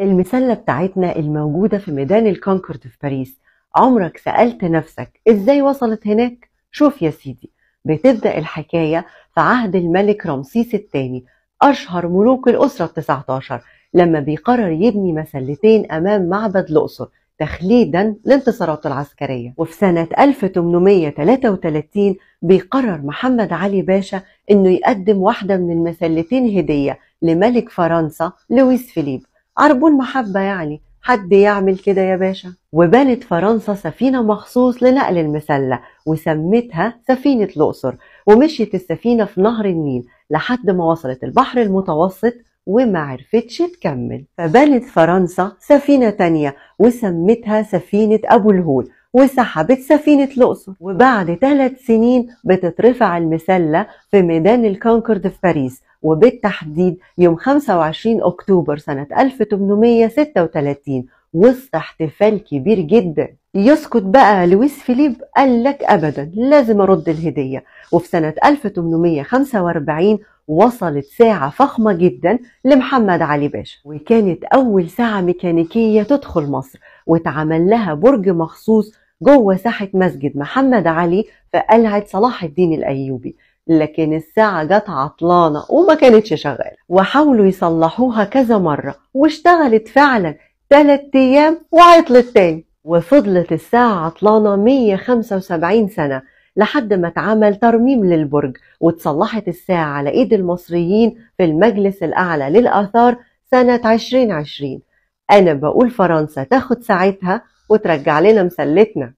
المسلة بتاعتنا الموجودة في ميدان الكونكورد في باريس، عمرك سألت نفسك ازاي وصلت هناك؟ شوف يا سيدي، بتبدأ الحكاية في عهد الملك رمسيس الثاني، أشهر ملوك الأسرة ال19، لما بيقرر يبني مسلتين أمام معبد الأقصر تخليدا لانتصاراته العسكرية. وفي سنة 1833 بيقرر محمد علي باشا إنه يقدم واحدة من المسلتين هدية لملك فرنسا لويس فيليب، عربون محبة يعني، حد يعمل كده يا باشا؟ وبنت فرنسا سفينة مخصوص لنقل المسلة وسمتها سفينة الأقصر، ومشيت السفينة في نهر النيل لحد ما وصلت البحر المتوسط وما عرفتش تكمل، فبنت فرنسا سفينة تانية وسمتها سفينة أبو الهول وسحبت سفينة الأقصر. وبعد 3 سنين بتترفع المسلة في ميدان الكونكورد في باريس، وبالتحديد يوم 25 أكتوبر سنة 1836 وسط احتفال كبير جدا. يسكت بقى لويس فيليب؟ قال لك أبدا، لازم أرد الهدية. وفي سنة 1845 وصلت ساعة فخمة جدا لمحمد علي باشا، وكانت أول ساعة ميكانيكية تدخل مصر، واتعمل لها برج مخصوص جوه ساحة مسجد محمد علي في قلعة صلاح الدين الأيوبي. لكن الساعة جت عطلانة وما كانتش شغالة، وحاولوا يصلحوها كذا مرة واشتغلت فعلا 3 أيام وعطلت تاني، وفضلت الساعة عطلانة 175 سنة لحد ما اتعمل ترميم للبرج وتصلحت الساعة على ايد المصريين في المجلس الأعلى للآثار سنة 2020. أنا بقول فرنسا تاخد ساعتها وترجع لنا مسلتنا.